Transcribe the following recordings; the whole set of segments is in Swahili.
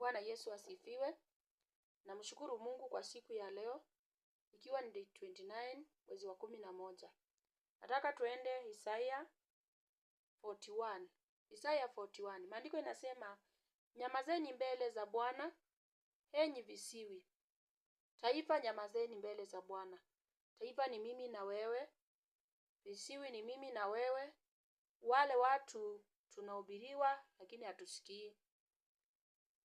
Bwana Yesu asifiwe. Namshukuru Mungu kwa siku ya leo, ikiwa ni day 29 mwezi wa 11. Nataka tuende Isaya 41. Isaya 41. Maandiko inasema, nyamazeni mbele za Bwana, enyi visiwi. Taifa, nyamazeni mbele za Bwana. Taifa ni mimi na wewe. Visiwi ni mimi na wewe. Wale watu tunahubiriwa lakini hatusikii.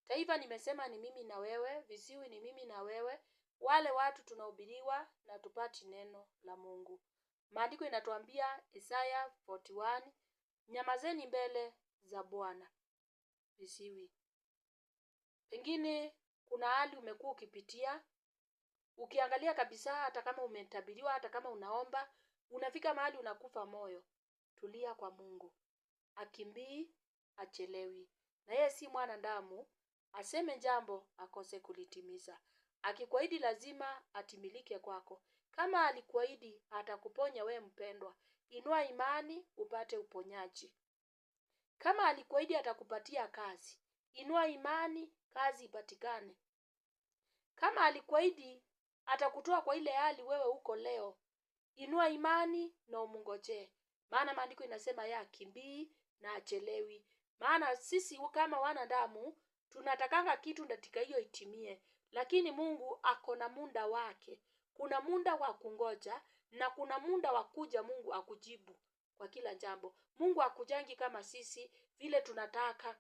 Taifa nimesema ni mimi na wewe, visiwi ni mimi na wewe, wale watu tunahubiriwa na tupati neno la Mungu. Maandiko inatuambia Isaya 41, nyamazeni mbele za Bwana, visiwi. Pengine kuna hali umekuwa ukipitia, ukiangalia kabisa, hata kama umetabiriwa, hata kama unaomba, unafika mahali unakufa moyo. Tulia kwa Mungu. Akimbii, achelewi. Na yeye si mwanadamu aseme jambo akose kulitimiza. Akikuahidi lazima atimilike kwako. Kama alikuahidi atakuponya we mpendwa, inua imani upate uponyaji. Kama alikuahidi atakupatia kazi, inua imani kazi ipatikane. Kama alikuahidi atakutoa kwa ile hali wewe uko leo, inua imani na umngojee. Maana maandiko inasema yeye akimbii na achelewi. Maana sisi kama wanadamu tunatakanga kitu dakika hiyo itimie, lakini Mungu ako na muda wake. Kuna muda wa kungoja na kuna muda wa kuja Mungu akujibu kwa kila jambo. Mungu hakujangi kama sisi vile tunataka.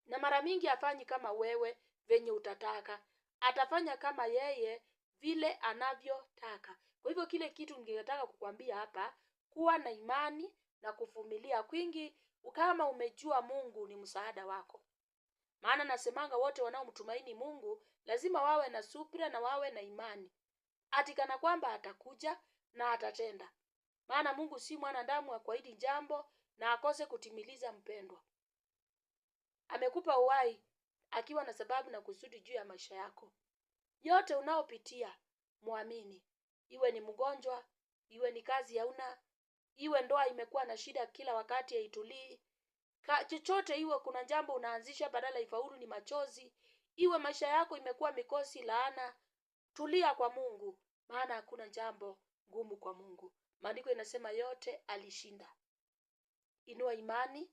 Na mara mingi hafanyi kama wewe venye utataka. Atafanya kama yeye vile anavyotaka. Kwa hivyo kile kitu ningetaka kukwambia hapa, kuwa na imani na kuvumilia kwingi kama umejua Mungu ni msaada wako. Maana nasemanga wote wanaomtumaini Mungu lazima wawe na subira na wawe na imani. Atikana kwamba atakuja na atatenda. Maana Mungu si mwanadamu akuahidi jambo na akose kutimiliza mpendwa. Amekupa uhai akiwa na sababu na kusudi juu ya maisha yako. Yote unaopitia muamini. Iwe ni mgonjwa, iwe ni kazi hauna, iwe ndoa imekuwa na shida kila wakati haitulii. Chochote iwe kuna jambo unaanzisha badala ifaulu ni machozi, iwe maisha yako imekuwa mikosi laana, tulia kwa Mungu, maana hakuna jambo ngumu kwa Mungu. Maandiko inasema yote alishinda. Inua imani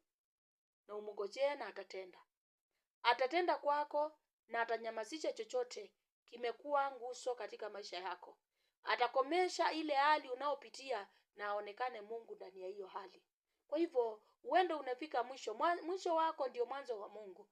na umngojee na atatenda. Atatenda kwako na atanyamazisha chochote kimekuwa nguso katika maisha yako. Atakomesha ile hali unaopitia na aonekane Mungu ndani ya hiyo hali. Kwa hivyo uende unafika mwisho. Mwisho wako ndio mwanzo wa Mungu.